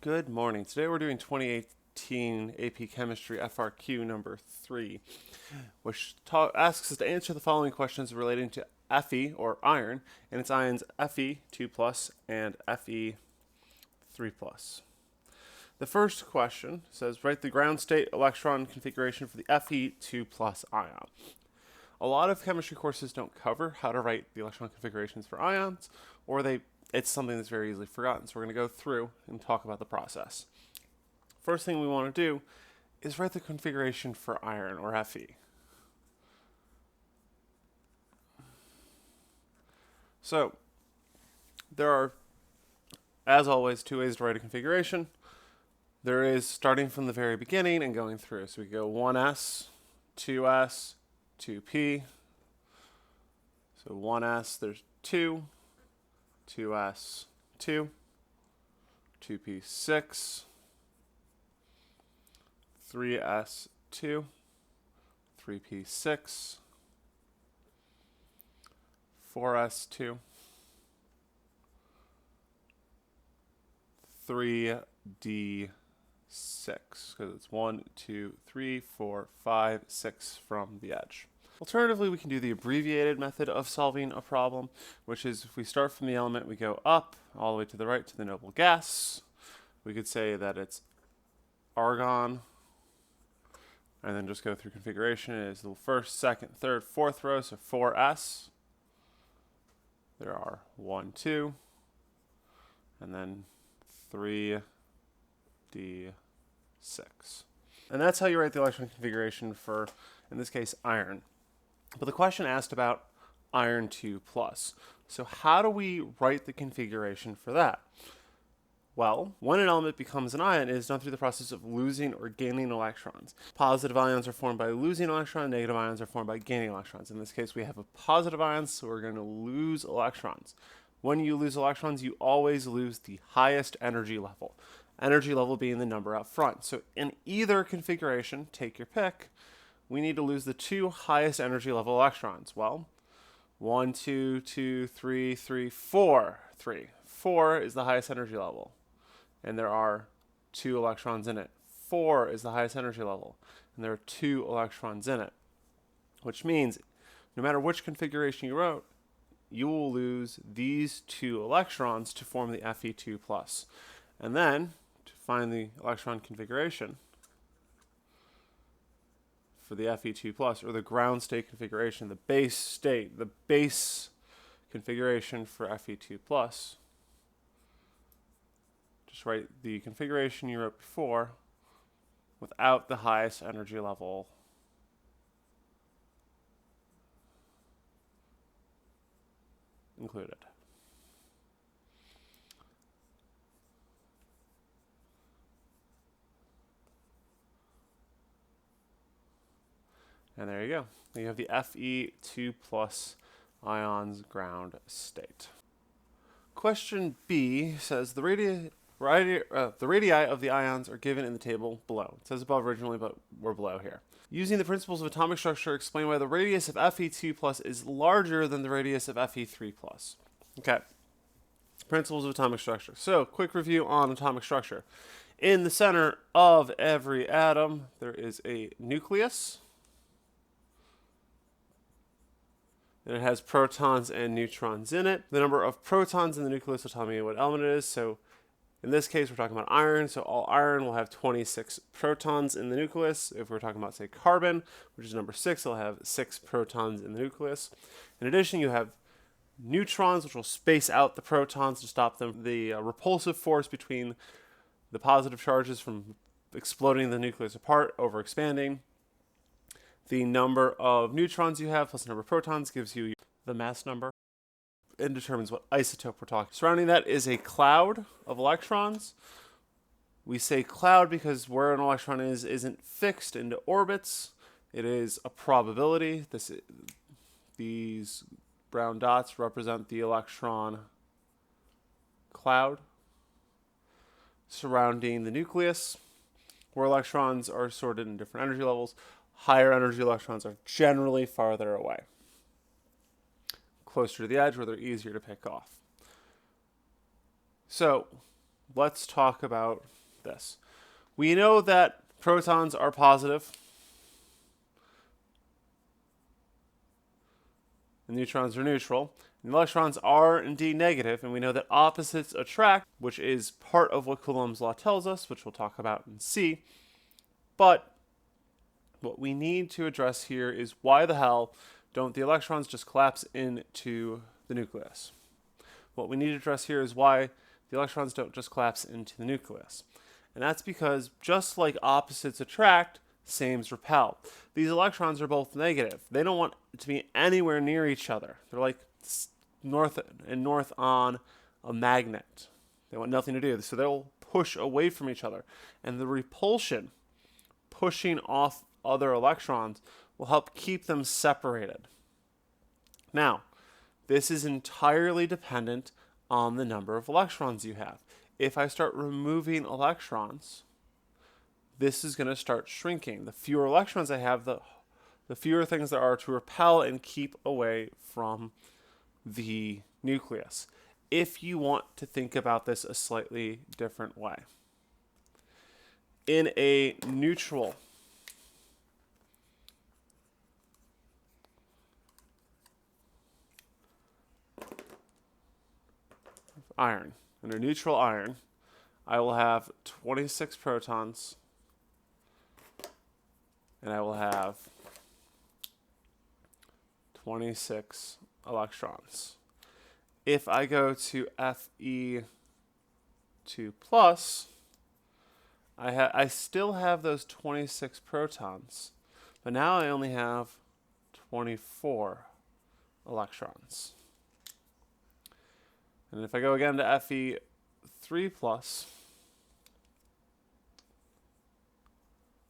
Good morning. Today we're doing 2018 AP Chemistry FRQ number 3, which asks us to answer the following questions relating to Fe, or iron, and its ions Fe 2+ and Fe 3+. The first question says, write the ground state electron configuration for the Fe 2+ ion. A lot of chemistry courses don't cover how to write the electron configurations for ions, or it's something that's very easily forgotten. So we're going to go through and talk about the process. First thing we want to do is write the configuration for iron, or Fe. So there are, as always, two ways to write a configuration. There is starting from the very beginning and going through. So we go 1s, 2s, 2p. So 1s, there's 2, 2s, 2, 2p, 6, 3s, 2, 3p, 6, 4s, 2, 3d, 6, because it's 1, 2, 3, 4, 5, 6 from the edge. Alternatively, we can do the abbreviated method of solving a problem, which is if we start from the element, we go up all the way to the right to the noble gas. We could say that it's argon, and then just go through configuration. It is the first, second, third, fourth row, so 4s. There are 1, 2, and then 3d, 6. And that's how you write the electron configuration for, in this case, iron. But the question asked about iron 2+. So how do we write the configuration for that? Well, when an element becomes an ion, it is done through the process of losing or gaining electrons. Positive ions are formed by losing electrons, negative ions are formed by gaining electrons. In this case, we have a positive ion, so we're going to lose electrons. When you lose electrons, you always lose the highest energy level. Energy level being the number up front. So in either configuration, take your pick, we need to lose the two highest energy level electrons. Well, 1, 2, 2, 3, 3, 4. 3. 4 is the highest energy level, and there are 2 electrons in it. 4 is the highest energy level, and there are 2 electrons in it, which means no matter which configuration you wrote, you will lose these 2 electrons to form the Fe2+. And then, to find the electron configuration for the Fe2+, or the ground state configuration, the base state, the base configuration for Fe2+, just write the configuration you wrote before without the highest energy level included. And there you go. You have the Fe2+ ions ground state. Question B says the radii of the ions are given in the table below. It says above originally, but we're below here. Using the principles of atomic structure, explain why the radius of Fe2+ is larger than the radius of Fe3+. Okay. Principles of atomic structure. So, quick review on atomic structure. In the center of every atom, there is a nucleus. And it has protons and neutrons in it. The number of protons in the nucleus will tell me what element it is. So in this case, we're talking about iron. So all iron will have 26 protons in the nucleus. If we're talking about, say, carbon, which is number 6, it'll have 6 protons in the nucleus. In addition, you have neutrons, which will space out the protons to stop the repulsive force between the positive charges from exploding the nucleus apart, over expanding. The number of neutrons you have plus the number of protons gives you the mass number and determines what isotope we're talking. Surrounding that is a cloud of electrons. We say cloud because where an electron isn't fixed into orbits. It is a probability. These brown dots represent the electron cloud surrounding the nucleus, where electrons are sorted in different energy levels. Higher energy electrons are generally farther away, closer to the edge where they're easier to pick off. So let's talk about this. We know that protons are positive and neutrons are neutral. And electrons are indeed negative, and we know that opposites attract, which is part of what Coulomb's law tells us, which we'll talk about in C. But what we need to address here is why the hell don't the electrons just collapse into the nucleus? What we need to address here is why the electrons don't just collapse into the nucleus. And that's because just like opposites attract, sames repel. These electrons are both negative. They don't want to be anywhere near each other. They're like north and north on a magnet. They want nothing to do. So they'll push away from each other. And the repulsion pushing off other electrons will help keep them separated. Now, this is entirely dependent on the number of electrons you have. If I start removing electrons, this is going to start shrinking. The fewer electrons I have, the fewer things there are to repel and keep away from the nucleus. If you want to think about this a slightly different way. In a neutral iron, in a neutral iron, I will have 26 protons and I will have 26 electrons. If I go to Fe2+, I still have those 26 protons, but now I only have 24 electrons. And if I go again to Fe3+,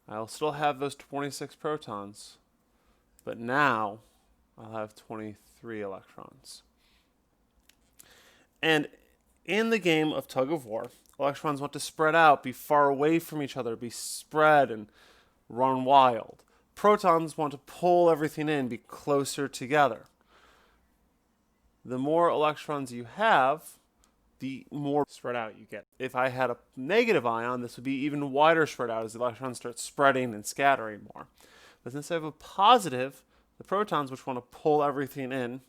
I'll still have those 26 protons, but now I'll have 23 electrons. And in the game of tug of war, electrons want to spread out, be far away from each other, be spread and run wild. Protons want to pull everything in, be closer together. The more electrons you have, the more spread out you get. If I had a negative ion, this would be even wider spread out as the electrons start spreading and scattering more. But since I have a positive, the protons, which want to pull everything in,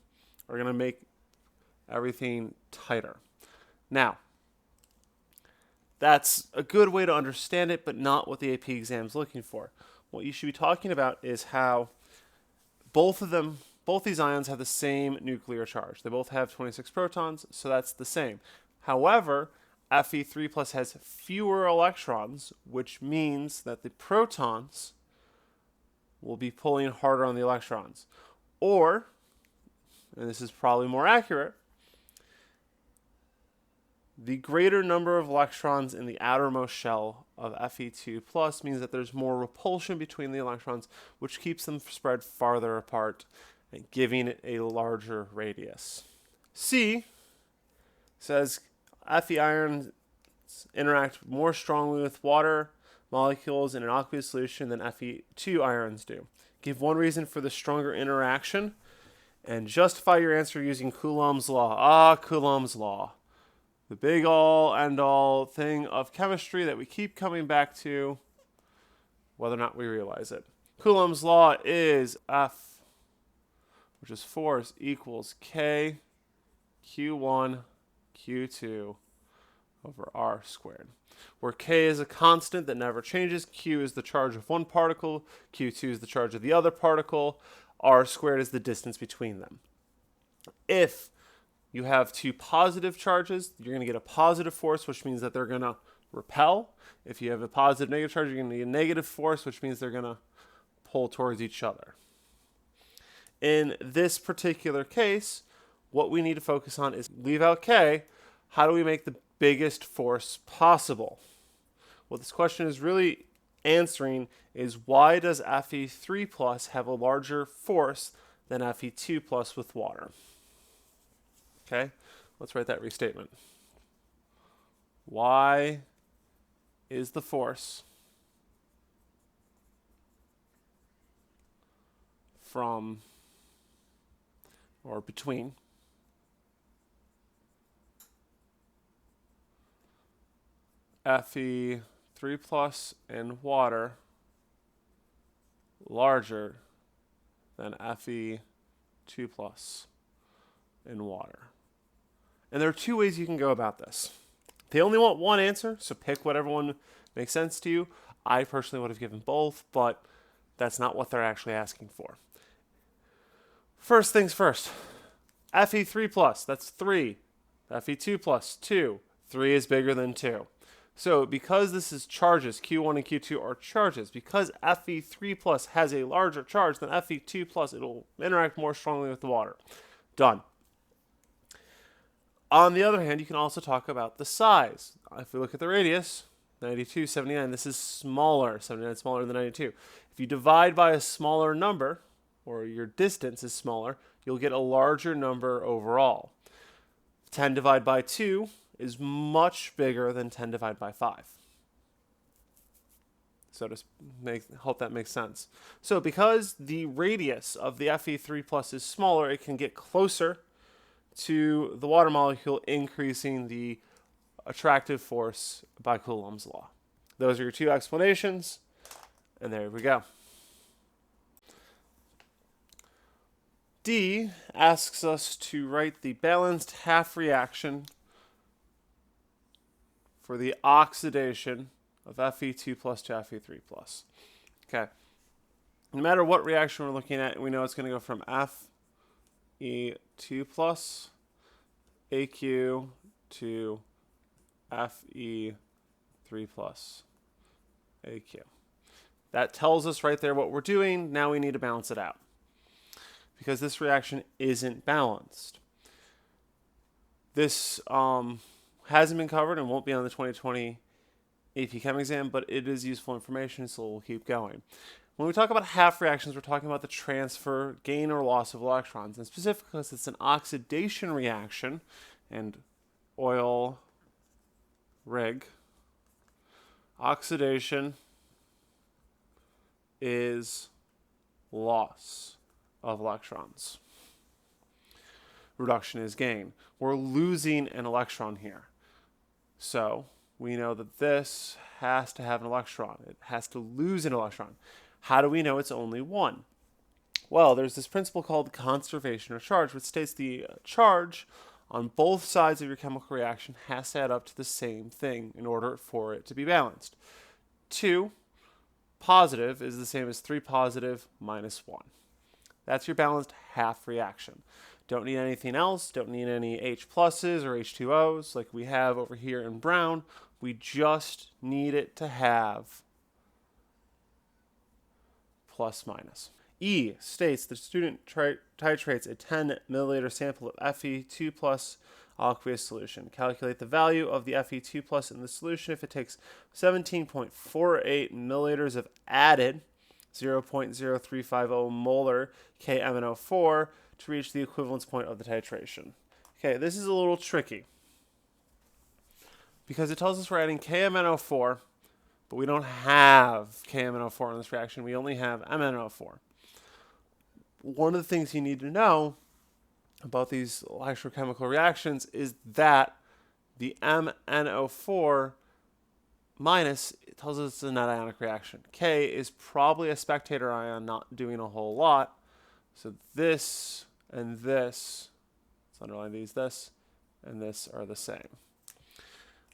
are going to make everything tighter. Now, that's a good way to understand it, but not what the AP exam is looking for. What you should be talking about is how both these ions have the same nuclear charge. They both have 26 protons, so that's the same. However, Fe3+ has fewer electrons, which means that the protons will be pulling harder on the electrons. Or, and this is probably more accurate, the greater number of electrons in the outermost shell of Fe2+ means that there's more repulsion between the electrons, which keeps them spread farther apart and giving it a larger radius. C says Fe ions interact more strongly with water molecules in an aqueous solution than Fe2 ions do. Give one reason for the stronger interaction and justify your answer using Coulomb's law. Coulomb's law. The big all end all thing of chemistry that we keep coming back to, whether or not we realize it. Coulomb's law is F, which is force, equals K Q1 Q2 over R squared, where K is a constant that never changes, Q is the charge of one particle, Q2 is the charge of the other particle, R squared is the distance between them. If you have two positive charges, you're going to get a positive force, which means that they're going to repel. If you have a positive negative charge, you're going to get a negative force, which means they're going to pull towards each other. In this particular case, what we need to focus on is leave out K. How do we make the biggest force possible? What this question is really answering is why does Fe3+ have a larger force than Fe2+ with water? Okay, let's write that restatement. Why is the force from or between Fe3 plus in water larger than Fe2 plus in water. And there are two ways you can go about this. They only want one answer, so pick whatever one makes sense to you. I personally would have given both, but that's not what they're actually asking for. First things first, Fe3 plus, that's 3. Fe2 plus, 2. 3 is bigger than 2. So because this is charges, Q1 and Q2 are charges, because Fe3 plus has a larger charge than Fe2 plus, it'll interact more strongly with the water. Done. On the other hand, you can also talk about the size. If we look at the radius, 92, 79, this is smaller. 79 is smaller than 92. If you divide by a smaller number, or your distance is smaller, you'll get a larger number overall. 10 divided by 2 is much bigger than 10 divided by 5. So to hope that makes sense. So because the radius of the Fe3 plus is smaller, it can get closer to the water molecule, increasing the attractive force by Coulomb's law. Those are your two explanations, and there we go. D asks us to write the balanced half reaction for the oxidation of Fe2 plus to Fe3 plus. Okay. No matter what reaction we're looking at, we know it's going to go from Fe2 plus AQ to Fe3 plus AQ. That tells us right there what we're doing. Now we need to balance it out, because this reaction isn't balanced. This hasn't been covered and won't be on the 2020 AP Chem exam, but it is useful information, so we'll keep going. When we talk about half reactions, we're talking about the transfer, gain, or loss of electrons, and specifically because it's an oxidation reaction, and oil rig, oxidation is loss of electrons. Reduction is gain. We're losing an electron here. So we know that this has to have an electron. It has to lose an electron. How do we know it's only one? Well, there's this principle called conservation of charge, which states the charge on both sides of your chemical reaction has to add up to the same thing in order for it to be balanced. 2 positive is the same as 3 positive minus 1. That's your balanced half reaction. Don't need anything else. Don't need any H pluses or H2Os like we have over here in brown. We just need it to have plus minus. E states the student titrates a 10 milliliter sample of Fe2 plus aqueous solution. Calculate the value of the Fe2 plus in the solution if it takes 17.48 milliliters of added 0.0350 molar KMnO4 to reach the equivalence point of the titration. Okay, this is a little tricky because it tells us we're adding KMnO4, but we don't have KMnO4 in this reaction. We only have MnO4. One of the things you need to know about these electrochemical reactions is that the MnO4 minus, it tells us it's a net ionic reaction. K is probably a spectator ion, not doing a whole lot. So this and this, let's underline these, this and this are the same.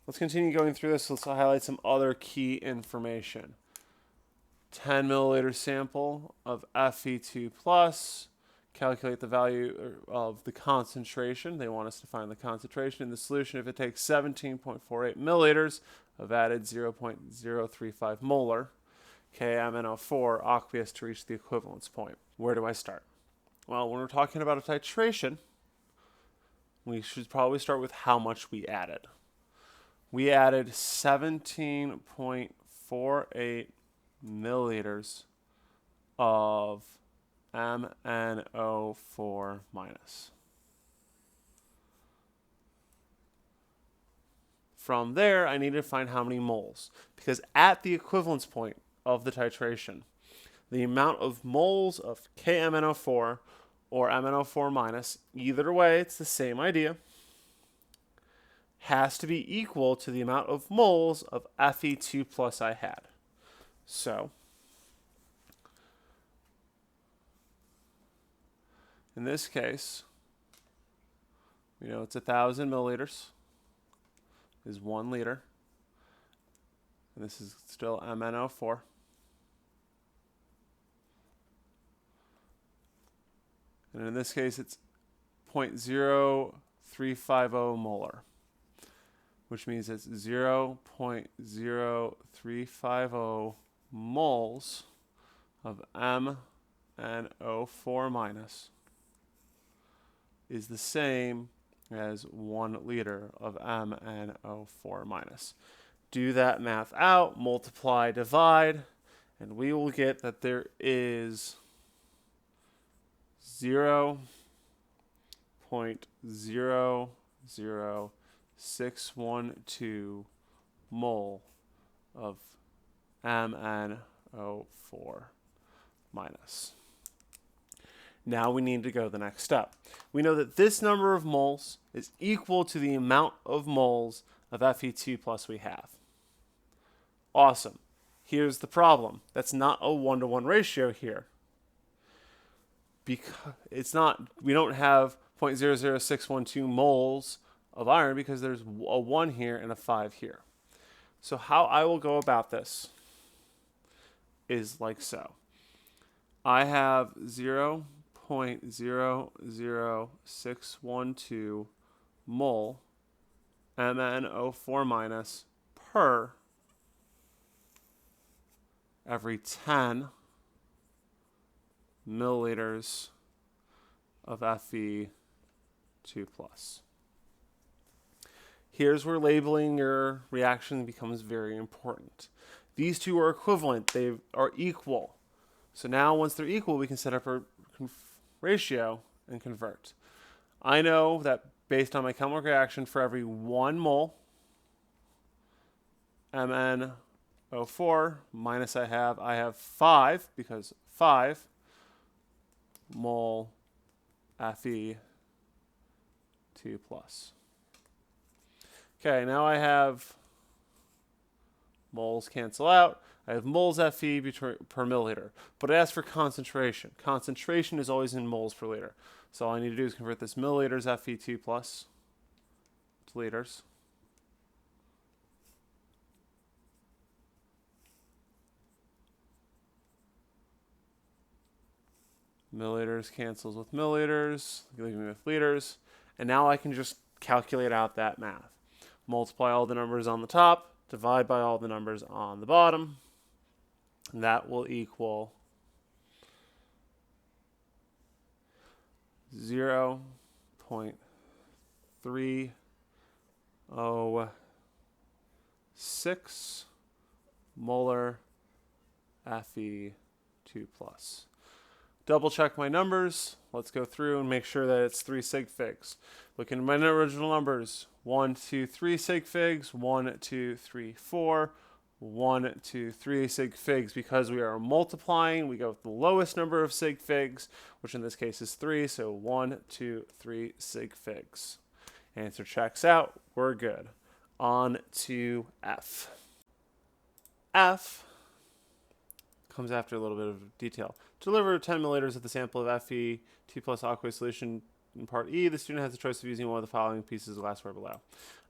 Let's continue going through this. Let's highlight some other key information. 10 milliliter sample of Fe2 plus. Calculate the value of the concentration. They want us to find the concentration in the solution if it takes 17.48 milliliters of added 0.035 molar KMnO4 aqueous to reach the equivalence point. Where do I start? Well, when we're talking about a titration, we should probably start with how much we added. We added 17.48 milliliters of MnO4 minus. From there, I need to find how many moles, because at the equivalence point of the titration, the amount of moles of KMnO4 or MnO4 minus, either way, it's the same idea, has to be equal to the amount of moles of Fe2 plus I had. So, in this case, we know it's 1,000 milliliters is 1 liter. And this is still MnO4. And in this case, it's 0.0350 molar, which means it's 0.0350 moles of MnO4 minus is the same as 1 liter of MnO4 minus. Do that math out, multiply, divide, and we will get that there is 0.00612 mole of MnO4 minus. Now we need to go the next step. We know that this number of moles is equal to the amount of moles of Fe2 plus we have. Awesome. Here's the problem. That's not a 1-to-1 ratio here. Because it's not, we don't have 0.00612 moles of iron because there's a 1 here and a 5 here. So how I will go about this is like so. I have 0.00612 mole MnO4 minus per every 10 milliliters of Fe2 plus. Here's where labeling your reaction becomes very important. These two are equivalent. They are equal. So now once they're equal, we can set up our ratio and convert. I know that based on my chemical reaction, for every 1 mole MnO4 minus I have 5, because 5 mole Fe2 plus. Okay, now I have moles cancel out. I have moles Fe per milliliter, but it asks for concentration. Concentration is always in moles per liter. So all I need to do is convert this milliliters Fe2 plus to liters. Milliliters cancels with milliliters, leaving me with liters. And now I can just calculate out that math. Multiply all the numbers on the top, divide by all the numbers on the bottom. And that will equal 0.306 molar Fe2 plus. Double check my numbers. Let's go through and make sure that it's 3 sig figs. Looking at my original numbers. 1, 2, 3 sig figs. 1, 2, 3, 4. 1, 2, 3 sig figs. Because we are multiplying, we go with the lowest number of sig figs, which in this case is 3. So 1, 2, 3 sig figs. Answer checks out. We're good. On to F. F comes after a little bit of detail. To deliver 10 milliliters of the sample of Fe2 plus aqueous solution in part E, the student has the choice of using one of the following pieces of glassware below.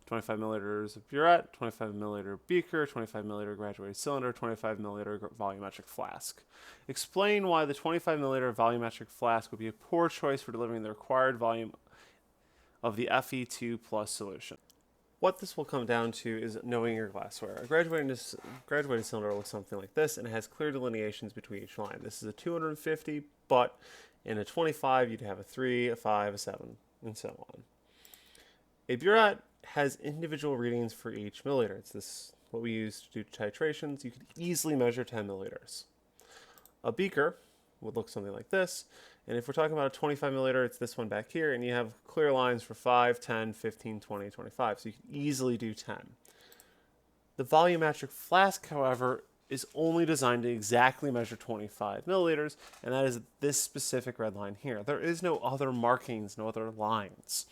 25 milliliters of burette, 25 milliliter beaker, 25 milliliter graduated cylinder, 25 milliliter volumetric flask. Explain why the 25 milliliter volumetric flask would be a poor choice for delivering the required volume of the Fe2 plus solution. What this will come down to is knowing your glassware. A graduated cylinder looks something like this, and it has clear delineations between each line. This is a 250, but in a 25, you'd have a 3, a 5, a 7, and so on. A burette has individual readings for each milliliter. It's this what we use to do titrations. You could easily measure 10 milliliters. A beaker would look something like this. And if we're talking about a 25 milliliter, it's this one back here, and you have clear lines for 5, 10, 15, 20, 25. So you can easily do 10. The volumetric flask, however, is only designed to exactly measure 25 milliliters, and that is this specific red line here. There is no other markings, no other lines.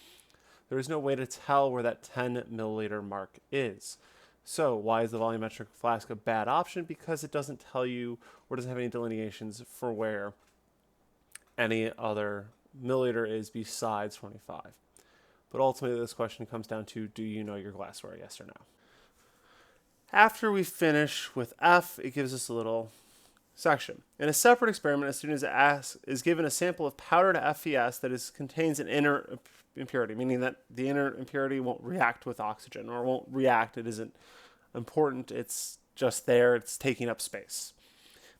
there is no way to tell where that 10 milliliter mark is. So why is the volumetric flask a bad option? Because it doesn't tell you or doesn't have any delineations for where any other milliliter is besides 25. But ultimately, this question comes down to, do you know your glassware, yes or no? After we finish with F, it gives us a little section. In a separate experiment, a student is given a sample of powdered FES that contains an inert impurity, meaning that the inert impurity won't react with oxygen, or won't react. It isn't important. It's just there. It's taking up space.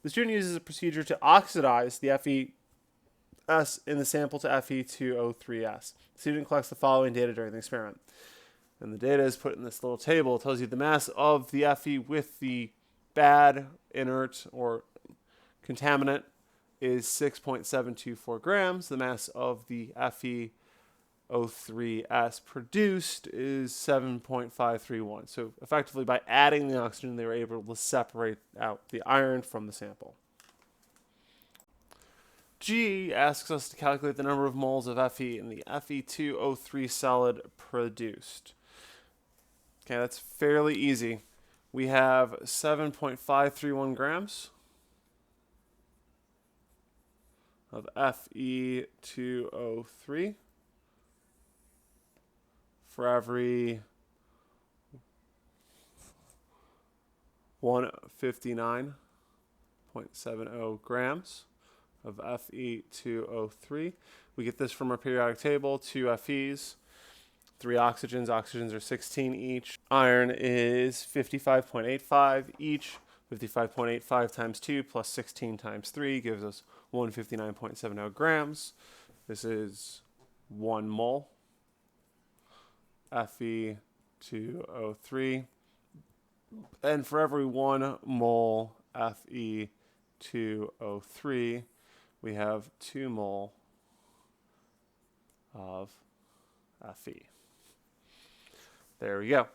The student uses a procedure to oxidize the FES in the sample to Fe2O3S. The student collects the following data during the experiment. And the data is put in this little table. It tells you the mass of the Fe with the bad, inert, or contaminant is 6.724 grams. The mass of the FeO3S produced is 7.531. So effectively, by adding the oxygen, they were able to separate out the iron from the sample. G asks us to calculate the number of moles of Fe in the Fe2O3 solid produced. Okay, that's fairly easy. We have 7.531 grams of Fe2O3 for every 159.70 grams of Fe2O3. We get this from our periodic table, 2 Fe's, 3 oxygens. Oxygens are 16 each. Iron is 55.85 each. 55.85 times 2 plus 16 times 3 gives us 159.70 grams. This is 1 mole Fe2O3. And for every 1 mole Fe2O3, we have 2 mole of Fe. There we go.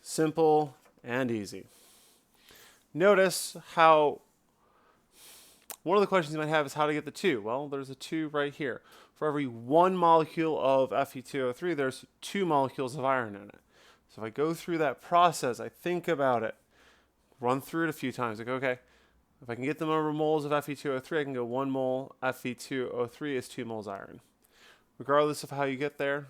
Simple and easy. Notice how one of the questions you might have is how to get the 2. Well, there's a 2 right here. For every 1 molecule of Fe2O3, there's 2 molecules of iron in it. So if I go through that process, I think about it, run through it a few times. Like, okay, if I can get the number of moles of Fe2O3, I can go 1 mole Fe2O3 is 2 moles iron. Regardless of how you get there,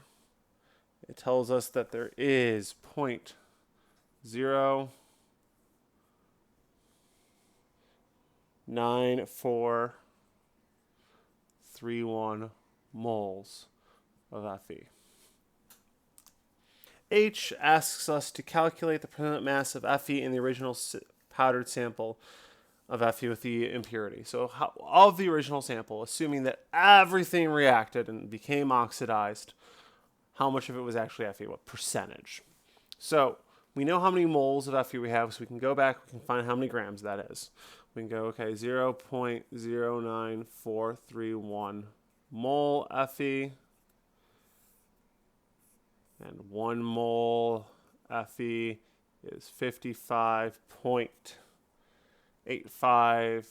it tells us that there is 0.09431 moles of Fe. H asks us to calculate the percent mass of Fe in the original powdered sample of Fe with the impurity. So of the original sample, assuming that everything reacted and became oxidized, how much of it was actually Fe, what percentage? So we know how many moles of Fe we have, so we can go back, we can find how many grams that is. We can go, okay, 0.09431 mole Fe, and 1 mole Fe is 55.85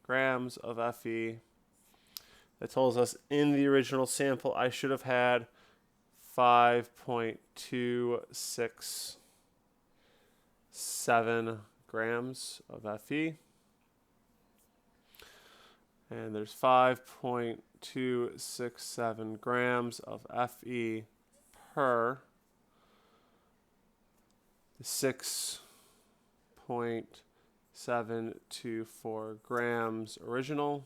grams of Fe. That tells us in the original sample I should have had 5.267 grams of Fe. And there's 5.267 grams of Fe per 6.724 grams original,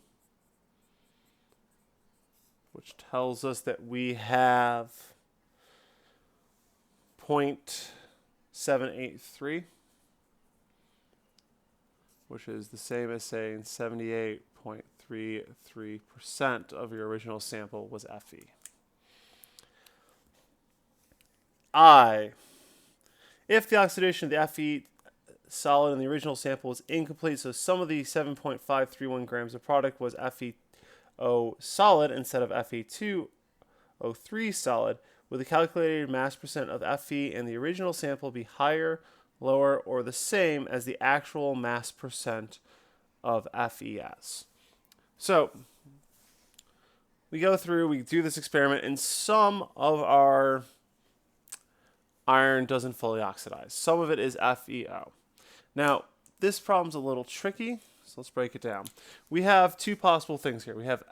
which tells us that we have 0.783, which is the same as saying 78.33% of your original sample was Fe. I. If the oxidation of the Fe solid in the original sample was incomplete, so some of the 7.531 grams of product was FeO solid instead of Fe2O3 solid, would the calculated mass percent of Fe in the original sample be higher, lower, or the same as the actual mass percent of FES? So we go through, we do this experiment, and some of our iron doesn't fully oxidize. Some of it is FeO. Now, this problem's a little tricky, so let's break it down. We have two possible things here. We have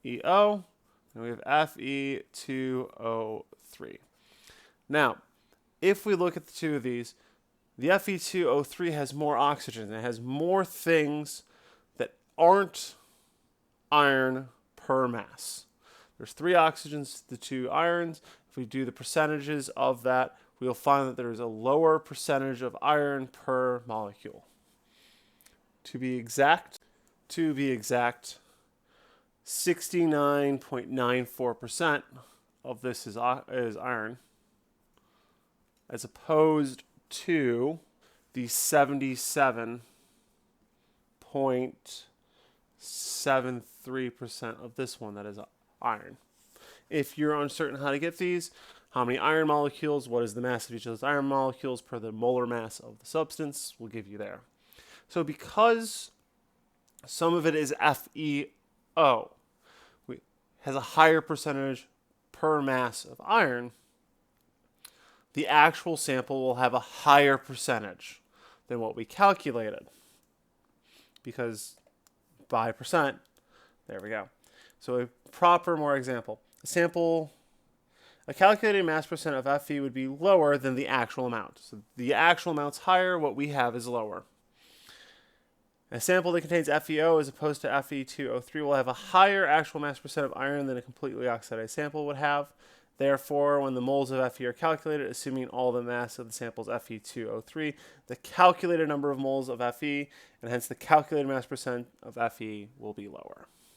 FeO, and we have Fe2O3. Now, if we look at the two of these, the Fe2O3 has more oxygen. It has more things that aren't iron per mass. There's 3 oxygens to 2 irons. If we do the percentages of that, we'll find that there is a lower percentage of iron per molecule. To be exact, 69.94% of this is iron, as opposed to the 77.73% of this one that is iron. If you're uncertain how to get these, how many iron molecules, what is the mass of each of those iron molecules per the molar mass of the substance, we'll give you there. So because some of it is FeO, has a higher percentage per mass of iron, the actual sample will have a higher percentage than what we calculated. Because by percent, there we go. So a proper more example. A calculated mass percent of Fe would be lower than the actual amount. So the actual amount's higher, what we have is lower. A sample that contains FeO as opposed to Fe2O3 will have a higher actual mass percent of iron than a completely oxidized sample would have. Therefore, when the moles of Fe are calculated, assuming all the mass of the sample is Fe2O3, the calculated number of moles of Fe, and hence the calculated mass percent of Fe, will be lower.